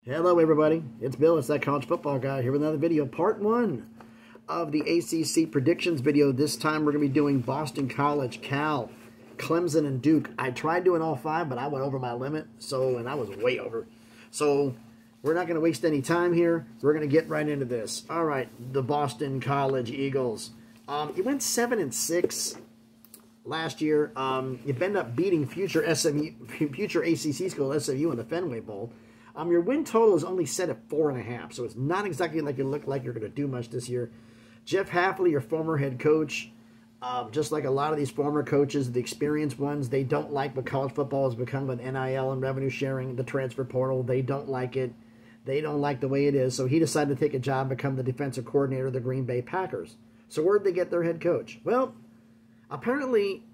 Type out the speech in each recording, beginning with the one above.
Hello everybody, it's Bill, it's that college football guy here with another video, part 1 of the ACC predictions video. This time we're going to be doing Boston College, Cal, Clemson, and Duke. I tried doing all 5, but I went over my limit, and I was way over. So we're not going to waste any time here. We're going to get right into this. All right, the Boston College Eagles. You went 7-6 last year. You ended up beating future ACC school SMU in the Fenway Bowl. Your win total is only set at 4.5, so it's not exactly like you look like you're going to do much this year. Jeff Hafley, your former head coach, just like a lot of these former coaches, the experienced ones, they don't like what college football has become with NIL and revenue sharing, the transfer portal. They don't like it. They don't like the way it is, so he decided to take a job and become the defensive coordinator of the Green Bay Packers. So where'd they get their head coach? Well, apparently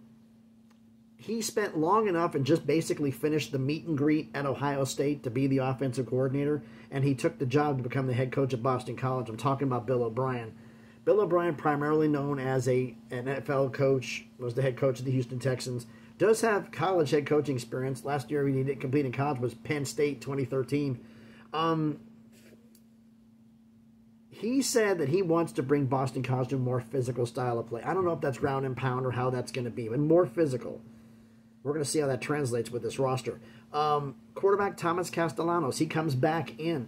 he spent long enough and just basically finished the meet and greet at Ohio State to be the offensive coordinator, and he took the job to become the head coach at Boston College. I'm talking about Bill O'Brien. Bill O'Brien, primarily known as an NFL coach, was the head coach of the Houston Texans, does have college head coaching experience. Last year he didn't complete in college was Penn State 2013. He said that he wants to bring Boston College to a more physical style of play. I don't know if that's ground and pound or how that's going to be, but more physical. We're going to see how that translates with this roster. Quarterback Thomas Castellanos, he comes back in.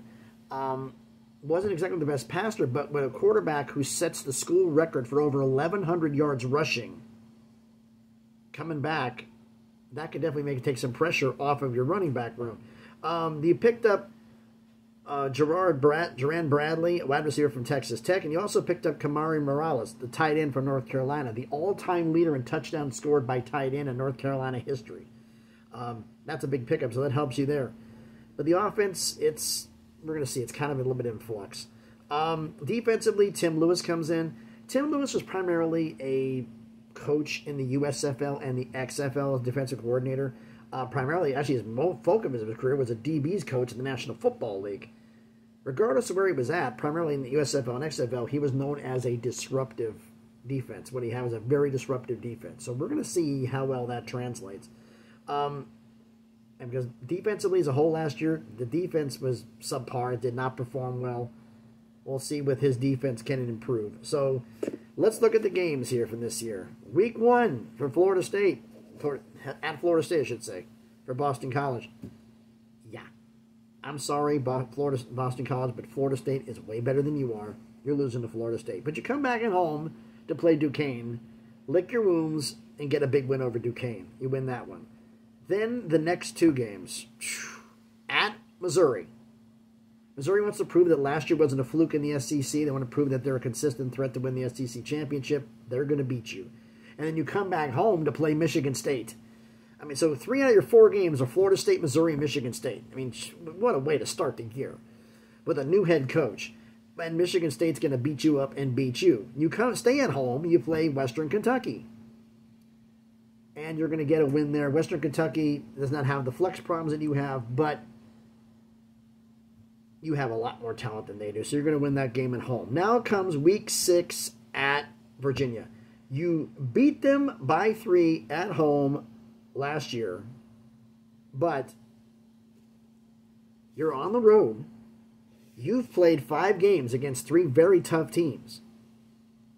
Wasn't exactly the best passer, but with a quarterback who sets the school record for over 1,100 yards rushing, coming back, that could definitely take some pressure off of your running back room. You picked up Jerand Bradley, a wide receiver from Texas Tech, and you also picked up Kamari Morales, the tight end from North Carolina, the all-time leader in touchdowns scored by tight end in North Carolina history. That's a big pickup, so that helps you there. But the offense, we're going to see, it's kind of a little bit in flux. Defensively, Tim Lewis comes in. Tim Lewis was primarily a coach in the USFL and the XFL as defensive coordinator. Primarily, actually, his focus of his career was a DB's coach in the National Football League. Regardless of where he was at, primarily in the USFL and XFL, he was known as a disruptive defense. What he had was a very disruptive defense. So we're going to see how well that translates. And because defensively as a whole last year, the defense was subpar. It did not perform well. We'll see with his defense, can it improve. So let's look at the games here from this year. Week 1 for Florida State. At Florida State, I should say, for Boston College. Yeah. I'm sorry, Boston College, but Florida State is way better than you are. You're losing to Florida State. But you come back at home to play Duquesne, lick your wounds, and get a big win over Duquesne. You win that one. Then the next 2 games. At Missouri. Missouri wants to prove that last year wasn't a fluke in the SEC. They want to prove that they're a consistent threat to win the SEC championship. They're going to beat you. And then you come back home to play Michigan State. I mean, so 3 out of your 4 games are Florida State, Missouri, and Michigan State. I mean, what a way to start the year with a new head coach. And Michigan State's going to beat you up and beat you. You stay at home, you play Western Kentucky. And you're going to get a win there. Western Kentucky does not have the flex problems that you have, but you have a lot more talent than they do. So you're going to win that game at home. Now comes week 6 at Virginia. You beat them by 3 at home last year, but you're on the road. You've played 5 games against 3 very tough teams.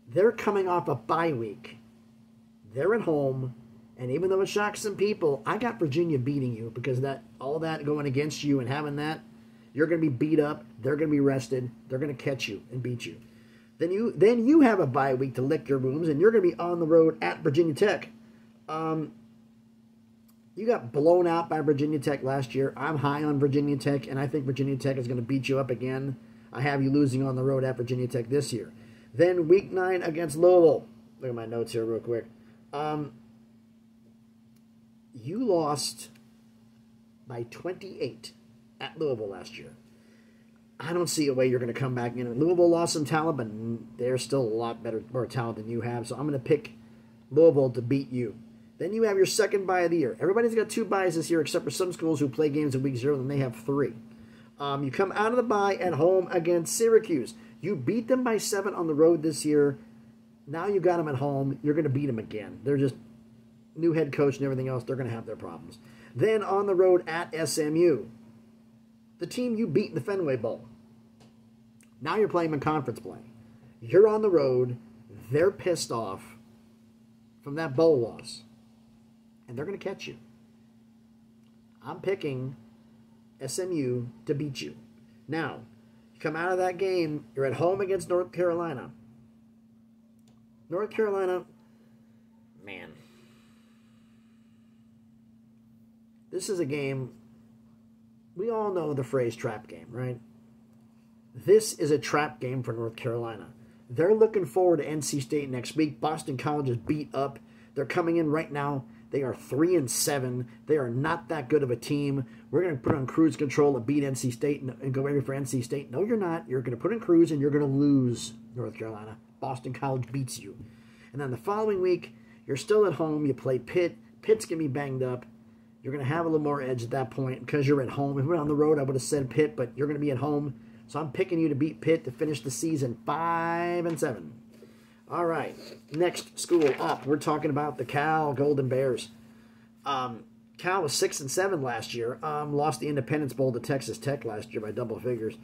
They're coming off a bye week. They're at home, and even though it shocks some people, I got Virginia beating you because all that going against you and having that, you're going to be beat up, they're going to be rested, they're going to catch you and beat you. Then you have a bye week to lick your wounds, and you're going to be on the road at Virginia Tech. You got blown out by Virginia Tech last year. I'm high on Virginia Tech, and I think Virginia Tech is going to beat you up again. I have you losing on the road at Virginia Tech this year. Then week 9 against Louisville. Look at my notes here real quick. You lost by 28 at Louisville last year. I don't see a way you're going to come back in. Louisville lost some talent, but they're still a lot more talent than you have. So I'm going to pick Louisville to beat you. Then you have your second bye of the year. Everybody's got 2 byes this year, except for some schools who play games in week 0, and they have 3. You come out of the bye at home against Syracuse. You beat them by 7 on the road this year. Now you got them at home. You're going to beat them again. They're just new head coach and everything else. They're going to have their problems. Then on the road at SMU. the team you beat in the Fenway Bowl. Now you're playing in conference play. You're on the road. They're pissed off from that bowl loss. And they're going to catch you. I'm picking SMU to beat you. Now, you come out of that game, you're at home against North Carolina. North Carolina, man. This is a game, we all know the phrase trap game, right? This is a trap game for North Carolina. They're looking forward to NC State next week. Boston College is beat up. They're coming in right now. They are 3-7. They are not that good of a team. We're going to put on cruise control and beat NC State and go ready for NC State. No, you're not. You're going to put in cruise and you're going to lose North Carolina. Boston College beats you. And then the following week, you're still at home. You play Pitt. Pitt's going to be banged up. You're going to have a little more edge at that point because you're at home. If we were on the road, I would have said Pitt, but you're going to be at home. So I'm picking you to beat Pitt to finish the season 5-7. All right, next school up. We're talking about the Cal Golden Bears. Cal was 6-7 last year. Lost the Independence Bowl to Texas Tech last year by double figures.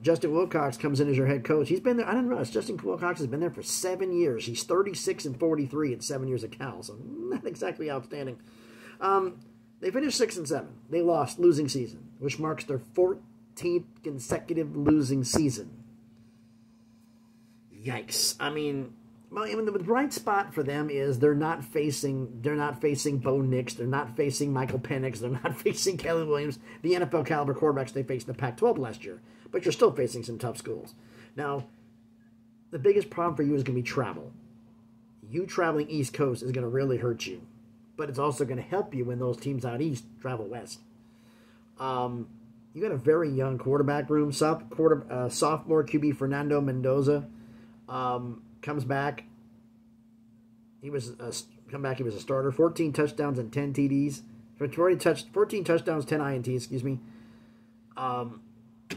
Justin Wilcox comes in as your head coach. He's been there. I didn't realize Justin Wilcox has been there for 7 years. He's 36-43 in 7 years at Cal, so not exactly outstanding. They finished 6-7. They lost, losing season, which marks their 14th consecutive losing season. Yikes! I mean, the bright spot for them is they're not facing Bo Nix, they're not facing Michael Penix, they're not facing Kelly Williams, the NFL caliber quarterbacks they faced in the Pac-12 last year. But you're still facing some tough schools. Now, the biggest problem for you is going to be travel. You traveling East Coast is going to really hurt you, but it's also going to help you when those teams out east travel west. You got a very young quarterback room. Sophomore QB Fernando Mendoza comes back. He was a starter. 14 touchdowns and 10 TDs. 14 touchdowns, 10 INTs. Excuse me.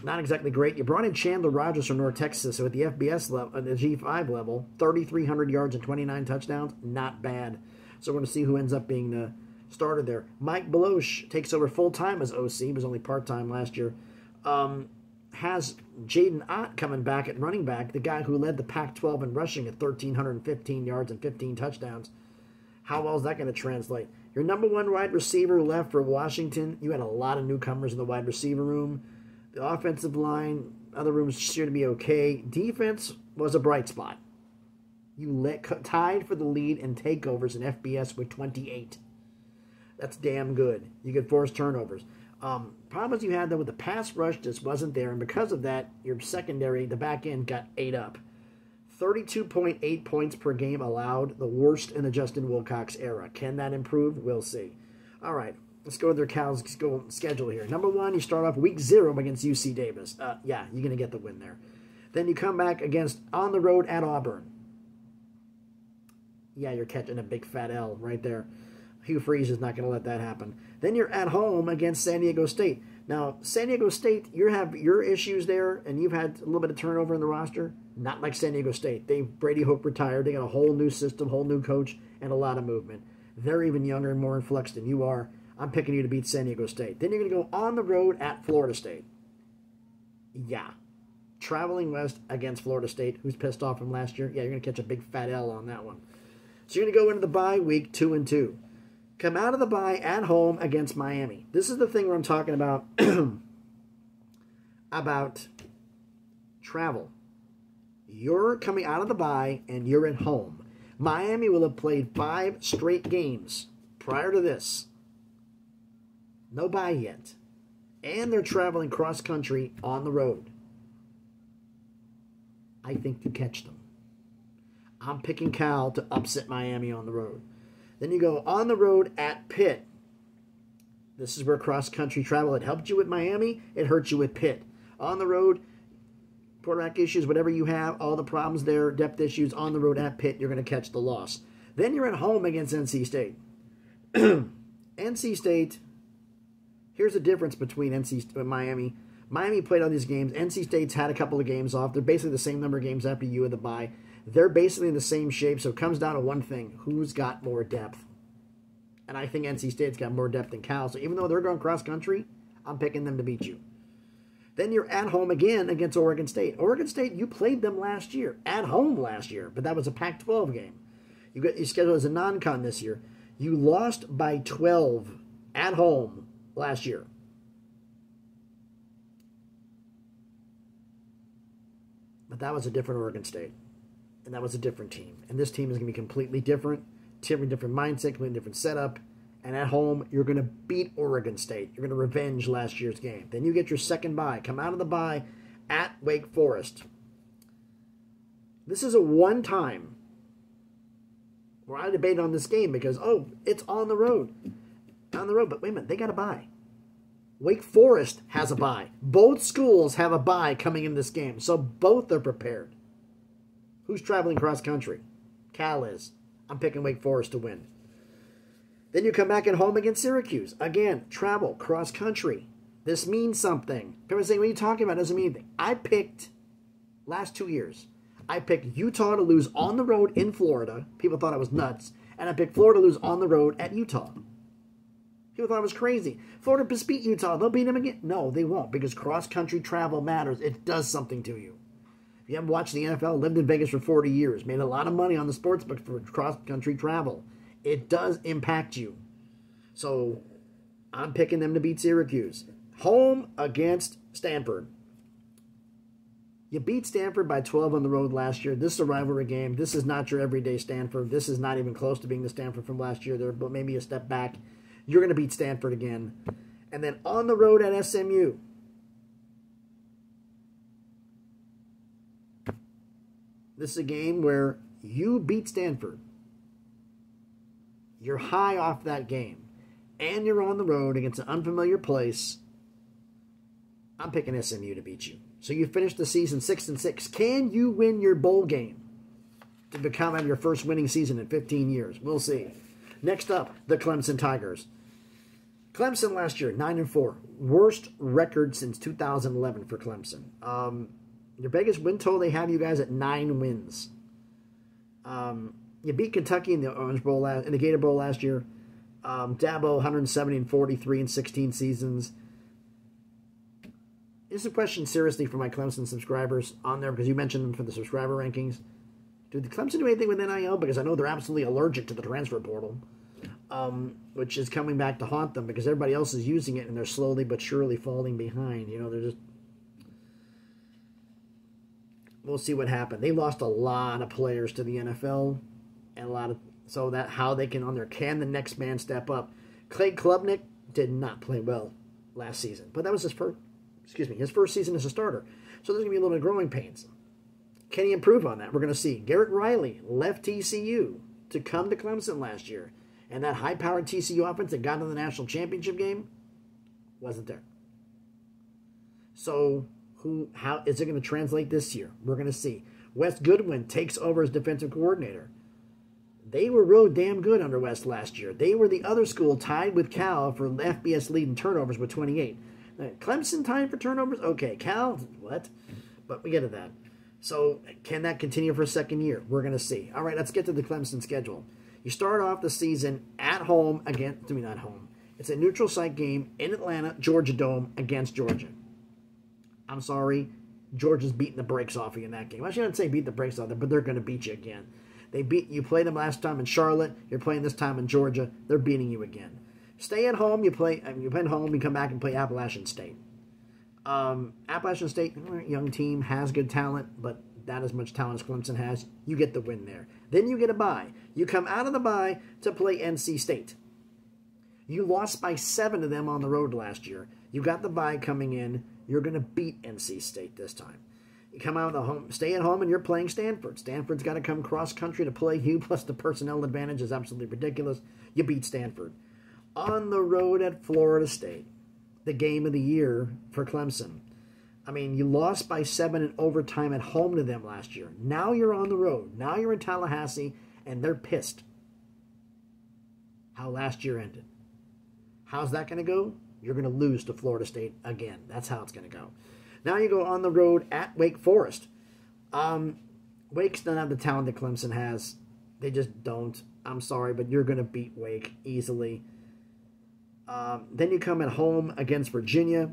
Not exactly great. You brought in Chandler Rogers from North Texas, so at the FBS level, the G5 level, 3,300 yards and 29 touchdowns. Not bad. So we're going to see who ends up being the starter there. Mike Beloche takes over full-time as OC. He was only part-time last year. Has Jaden Ott coming back at running back, the guy who led the Pac-12 in rushing at 1,315 yards and 15 touchdowns. How well is that going to translate? Your number one wide receiver left for Washington. You had a lot of newcomers in the wide receiver room. The offensive line, other rooms sure to be okay. Defense was a bright spot. You tied for the lead in takeovers in FBS with 28. That's damn good. You could force turnovers. Problems you had, though, with the pass rush just wasn't there, and because of that, your secondary, the back end, got ate up. 32.8 points per game allowed, the worst in the Justin Wilcox era. Can that improve? We'll see. All right, let's go to their Cal's schedule here. Number one, you start off week 0 against UC Davis. Yeah, you're going to get the win there. Then you come back on the road at Auburn. Yeah, you're catching a big fat L right there. Hugh Freeze is not going to let that happen. Then you're at home against San Diego State. Now, San Diego State, you have your issues there, and you've had a little bit of turnover in the roster. Not like San Diego State. Brady Hope retired. They got a whole new system, whole new coach, and a lot of movement. They're even younger and more influxed than you are. I'm picking you to beat San Diego State. Then you're going to go on the road at Florida State. Yeah. Traveling west against Florida State, who's pissed off from last year. Yeah, you're going to catch a big fat L on that one. So you're going to go into the bye week 2-2. Come out of the bye at home against Miami. This is the thing where I'm talking about about travel. You're coming out of the bye and you're at home. Miami will have played 5 straight games prior to this. No bye yet. And they're traveling cross-country on the road. I think you catch them. I'm picking Cal to upset Miami on the road. Then you go on the road at Pitt. This is where cross-country travel. It helped you with Miami. It hurt you with Pitt. On the road, quarterback issues, whatever you have, all the problems there, depth issues, on the road at Pitt, you're going to catch the loss. Then you're at home against NC State. NC State, here's the difference between NC and Miami. Miami played all these games. NC State's had a couple of games off. They're basically the same number of games after you in the bye. They're basically in the same shape, so it comes down to one thing. Who's got more depth? And I think NC State's got more depth than Cal. So even though they're going cross-country, I'm picking them to beat you. Then you're at home again against Oregon State. Oregon State, you played them last year, at home last year, but that was a Pac-12 game. You got your schedule as a non-con this year. You lost by 12 at home last year. But that was a different Oregon State. And that was a different team. And this team is going to be completely different. Different mindset, completely different setup. And at home, you're going to beat Oregon State. You're going to revenge last year's game. Then you get your second bye. Come out of the bye at Wake Forest. This is a one-time where I debate on this game because, it's on the road. On the road, but wait a minute, they got a bye. Wake Forest has a bye. Both schools have a bye coming in this game, so both are prepared. Who's traveling cross country? Cal is. I'm picking Wake Forest to win. Then you come back at home against Syracuse. Again, travel, cross country. This means something. People are saying, what are you talking about? It doesn't mean anything. I picked, last 2 years, I picked Utah to lose on the road in Florida. People thought I was nuts. And I picked Florida to lose on the road at Utah. People thought I was crazy. Florida just beat Utah. They'll beat them again. No, they won't, because cross-country travel matters. It does something to you. If you haven't watched the NFL, lived in Vegas for 40 years, made a lot of money on the sports book for cross-country travel, it does impact you. So I'm picking them to beat Syracuse. Home against Stanford. You beat Stanford by 12 on the road last year. This is a rivalry game. This is not your everyday Stanford. This is not even close to being the Stanford from last year. They're but maybe a step back. You're going to beat Stanford again. And then on the road at SMU. This is a game where you beat Stanford. You're high off that game. And you're on the road against an unfamiliar place. I'm picking SMU to beat you. So you finish the season 6-6. Can you win your bowl game to become your first winning season in 15 years? We'll see. Next up, the Clemson Tigers. Clemson last year, 9-4. Worst record since 2011 for Clemson. Your biggest win total, they have you guys at 9 wins. You beat Kentucky in the Orange Bowl, in the Gator Bowl last year. Dabo, 170-43 in 16 seasons. This is a question seriously for my Clemson subscribers on there because you mentioned them for the subscriber rankings. Did Clemson do anything with NIL? Because I know they're absolutely allergic to the transfer portal, which is coming back to haunt them because everybody else is using it and they're slowly but surely falling behind. You know, they're just... We'll see what happens. They lost a lot of players to the NFL, and a lot of so that how they can on there. Can the next man step up? Clay Klubnik did not play well last season, but that was his first. His first season as a starter. So there's going to be a little bit of growing pains. Can he improve on that? We're going to see. Garrett Riley left TCU to come to Clemson last year, and that high-powered TCU offense that got to the national championship game wasn't there. So how is it going to translate this year? We're going to see. Wes Goodwin takes over as defensive coordinator. They were real damn good under Wes last year. They were the other school tied with Cal for FBS lead in turnovers with 28. Clemson tied for turnovers? Okay. Cal, what? But we get to that. So can that continue for a second year? We're going to see. All right, let's get to the Clemson schedule. You start off the season at home against, not home. It's a neutral site game in Atlanta, Georgia Dome against Georgia. I'm sorry, Georgia's beating the brakes off of you in that game. Actually, I didn't say beat the brakes off them, but they're going to beat you again. You played them last time in Charlotte. You're playing this time in Georgia. They're beating you again. Stay at home. You play at home. You come back and play Appalachian State. Appalachian State, young team, has good talent, but not as much talent as Clemson has. You get the win there. Then you get a bye. You come out of the bye to play NC State. You lost by 7 to them on the road last year. You got the bye coming in. You're going to beat NC State this time. You come out of the home, stay at home, and you're playing Stanford. Stanford's got to come cross-country to play you, plus the personnel advantage is absolutely ridiculous. You beat Stanford. On the road at Florida State, the game of the year for Clemson. I mean, you lost by 7 in overtime at home to them last year. Now you're on the road. Now you're in Tallahassee, and they're pissed how last year ended. How's that going to go? You're going to lose to Florida State again. That's how it's going to go. Now you go on the road at Wake Forest. Wake's don't have the talent that Clemson has. They just don't. I'm sorry, but you're going to beat Wake easily. Then you come at home against Virginia.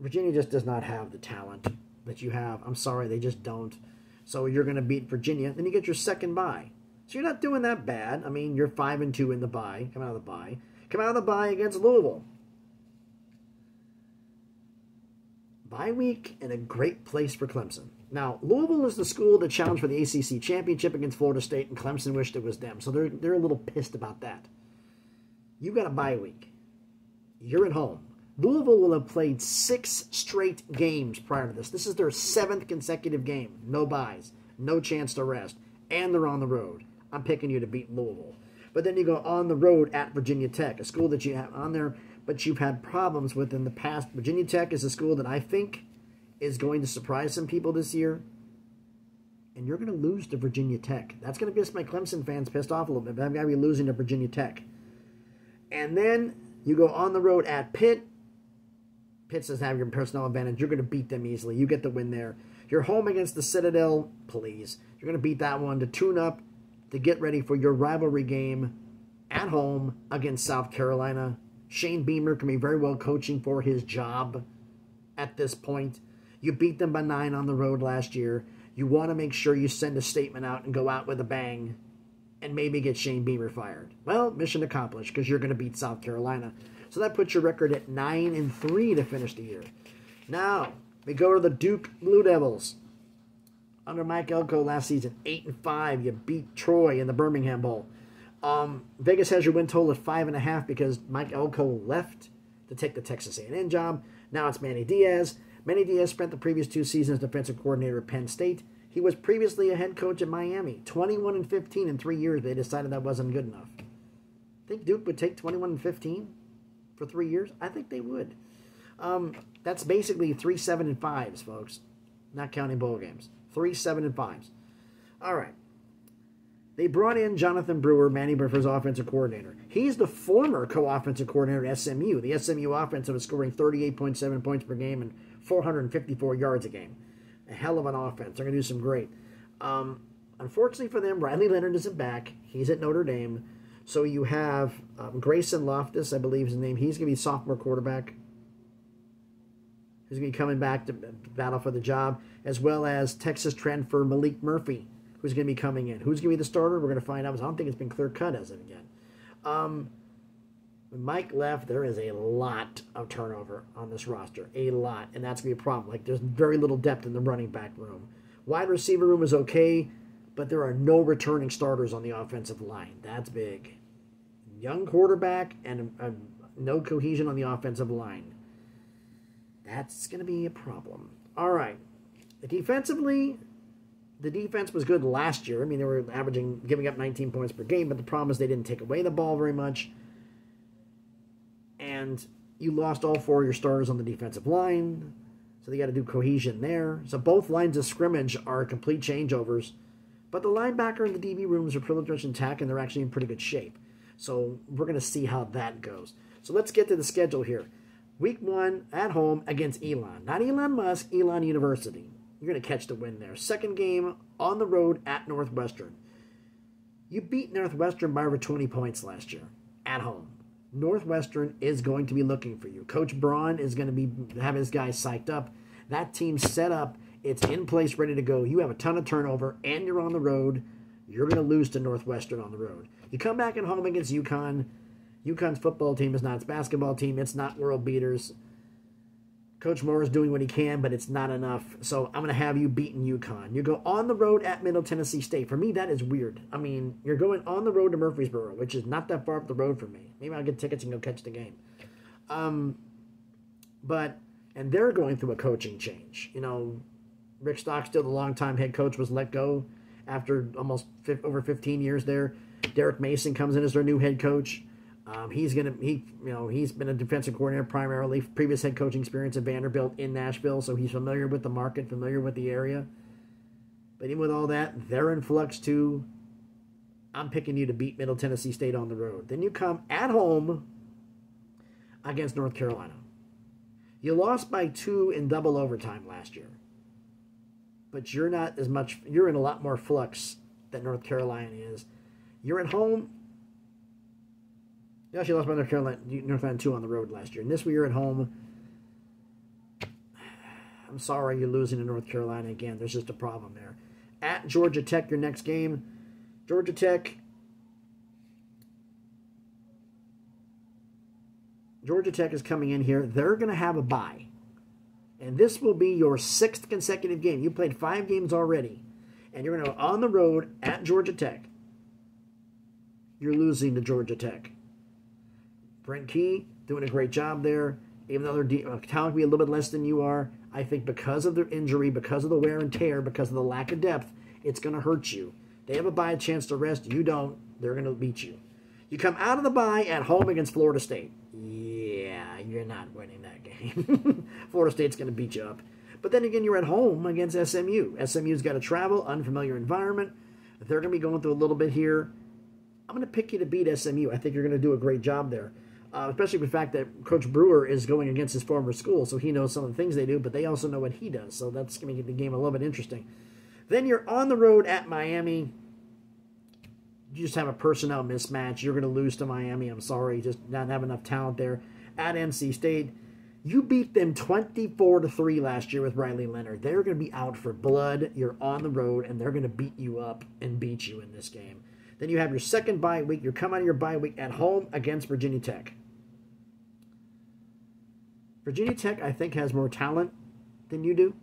Virginia just does not have the talent that you have. I'm sorry, they just don't. So you're going to beat Virginia, then you get your second bye. So you're not doing that bad. I mean, you're 5-2 in the bye. Come out of the bye. Come out of the bye against Louisville. Bye week and a great place for Clemson. Now, Louisville is the school that challenged for the ACC championship against Florida State, and Clemson wished it was them. So they're a little pissed about that. You got a bye week. You're at home. Louisville will have played 6 straight games prior to this. This is their 7th consecutive game. No byes. No chance to rest. And they're on the road. I'm picking you to beat Louisville. But then you go on the road at Virginia Tech, a school that you have on there, but you've had problems with in the past. Virginia Tech is a school that I think is going to surprise some people this year. And you're going to lose to Virginia Tech. That's going to get my Clemson fans pissed off a little bit, but I'm going to be losing to Virginia Tech. And then you go on the road at Pitt. Pitt doesn't have your personnel advantage. You're going to beat them easily. You get the win there. You're home against the Citadel. Please. You're going to beat that one to tune up, to get ready for your rivalry game at home against South Carolina. Shane Beamer can be very well coaching for his job at this point. You beat them by 9 on the road last year. You want to make sure you send a statement out and go out with a bang and maybe get Shane Beamer fired. Well, mission accomplished because you're going to beat South Carolina. So that puts your record at 9-3 to finish the year. Now, we go to the Duke Blue Devils. Under Mike Elko last season, 8-5. You beat Troy in the Birmingham Bowl. Vegas has your win total at 5.5 because Mike Elko left to take the Texas A&M job. Now it's Manny Diaz. Manny Diaz spent the previous 2 seasons as defensive coordinator at Penn State. He was previously a head coach at Miami. 21-15 in 3 years. They decided that wasn't good enough. Think Duke would take 21-15 for 3 years? I think they would. That's basically 3 7-5s, folks. Not counting bowl games. 3 7-5s. All right. They brought in Jonathan Brewer, Manny Buffer's offensive coordinator. He's the former co-offensive coordinator at SMU. The SMU offense was scoring 38.7 points per game and 454 yards a game. A hell of an offense. They're going to do some great. Unfortunately for them, Riley Leonard isn't back. He's at Notre Dame. So you have Grayson Loftus, I believe is his name. He's going to be a sophomore quarterback. Who's going to be coming back to battle for the job, as well as Texas transfer Malik Murphy, who's going to be coming in. Who's going to be the starter? We're going to find out. I don't think it's been clear-cut as of yet. When Mike left, there is a lot of turnover on this roster. A lot. And that's going to be a problem. Like, there's very little depth in the running back room. Wide receiver room is okay, but there are no returning starters on the offensive line. That's big. Young quarterback and no cohesion on the offensive line. That's going to be a problem. All right. Defensively, the defense was good last year. I mean, they were giving up 19 points per game, but the problem is they didn't take away the ball very much. And you lost all 4 of your starters on the defensive line, so they got to do cohesion there. So both lines of scrimmage are complete changeovers, but the linebacker and the DB rooms are pretty much intact, and they're actually in pretty good shape. So we're going to see how that goes. So let's get to the schedule here. Week 1 at home against Elon. Not Elon Musk, Elon University. You're going to catch the win there. Second game on the road at Northwestern. You beat Northwestern by over 20 points last year at home. Northwestern is going to be looking for you. Coach Braun is going to be have his guys psyched up. That team's set up. It's in place, ready to go. You have a ton of turnover, and you're on the road. You're going to lose to Northwestern on the road. You come back at home against UConn. UConn's football team is not its basketball team. It's not world beaters. Coach Moore is doing what he can, but it's not enough. So I'm going to have you beating UConn. You go on the road at Middle Tennessee State. For me, that is weird. I mean, you're going on the road to Murfreesboro, which is not that far up the road for me. Maybe I'll get tickets and go catch the game. And they're going through a coaching change. You know, Rick Stockstill, the longtime head coach, was let go after almost over 15 years there. Derek Mason comes in as their new head coach. He's been a defensive coordinator primarily, previous head coaching experience at Vanderbilt in Nashville, so he's familiar with the market, familiar with the area. But even with all that, they're in flux too. I'm picking you to beat Middle Tennessee State on the road. Then you come at home against North Carolina. You lost by 2 in double overtime last year. But you're in a lot more flux than North Carolina is. You're at home. You actually lost by North Carolina 2 on the road last year. And this year you're at home. I'm sorry you're losing to North Carolina again. There's just a problem there. At Georgia Tech, your next game. Georgia Tech is coming in here. They're going to have a bye. And this will be your 6th consecutive game. You played 5 games already. And you're going to go on the road at Georgia Tech. You're losing to Georgia Tech. Brent Key doing a great job there. Even though their talent will be a little bit less than you are, I think because of their injury, because of the wear and tear, because of the lack of depth, it's going to hurt you. They have a bye chance to rest. You don't. They're going to beat you. You come out of the bye at home against Florida State. Yeah, you're not winning that game. Florida State's going to beat you up. But then again, you're at home against SMU. SMU's got to travel, unfamiliar environment. They're going to be going through a little bit here. I'm going to pick you to beat SMU. I think you're going to do a great job there. Especially with the fact that Coach Brewer is going against his former school, so he knows some of the things they do, but they also know what he does. So that's going to make the game a little bit interesting. Then you're on the road at Miami. You just have a personnel mismatch. You're going to lose to Miami. I'm sorry, just not have enough talent there. At NC State, you beat them 24-3 last year with Riley Leonard. They're going to be out for blood. You're on the road, and they're going to beat you up and beat you in this game. Then you have your second bye week. You come out of your bye week at home against Virginia Tech. Virginia Tech, I think, has more talent than you do.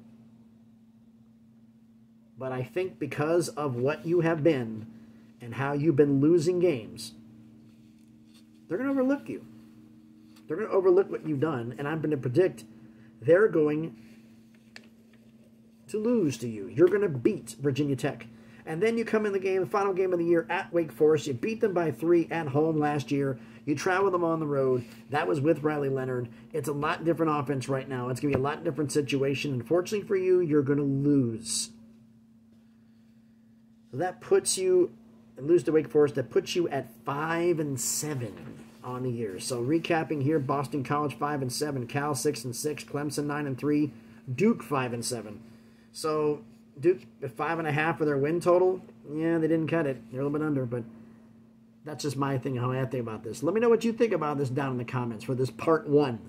But I think because of what you have been and how you've been losing games, they're going to overlook you. They're going to overlook what you've done, and I'm going to predict they're going to lose to you. You're going to beat Virginia Tech. And then you come in the game, the final game of the year at Wake Forest. You beat them by 3 at home last year. You travel them on the road. That was with Riley Leonard. It's a lot different offense right now. It's going to be a lot different situation. Unfortunately for you, you're going to lose. So that puts you, and lose to Wake Forest, that puts you at 5-7 on the year. So recapping here, Boston College 5-7, Cal 6-6, Clemson 9-3, Duke 5-7. So Duke at 5.5 for their win total. Yeah, they didn't cut it. They're a little bit under, but that's just my thing, how I think about this. Let me know what you think about this down in the comments for this part 1.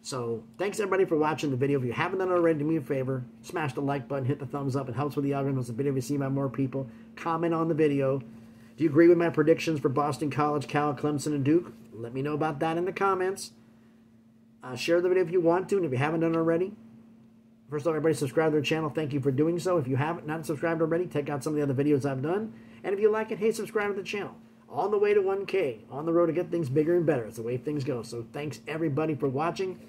So thanks everybody for watching the video. If you haven't done it already, do me a favor, smash the like button, hit the thumbs up. It helps with the algorithms. The video be seen by more people. Comment on the video. Do you agree with my predictions for Boston College, Cal, Clemson, and Duke? Let me know about that in the comments. Share the video if you want to, and if you haven't done it already, first of all, everybody subscribe to their channel. Thank you for doing so. If you haven't not subscribed already, check out some of the other videos I've done. And if you like it, hey, subscribe to the channel. On the way to 1K, on the road to get things bigger and better. It's the way things go. So thanks everybody for watching.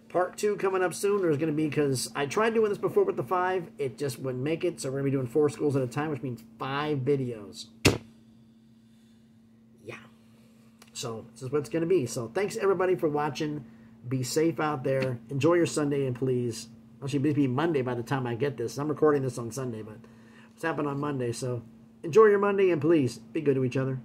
Part 2 coming up soon. There's going to be, because I tried doing this before with the 5. It just wouldn't make it. So we're going to be doing 4 schools at a time, which means 5 videos. Yeah. So this is what it's going to be. So thanks everybody for watching. Be safe out there. Enjoy your Sunday, and please, actually it'll be Monday by the time I get this. I'm recording this on Sunday, but it's happened on Monday. So enjoy your Monday, and please be good to each other.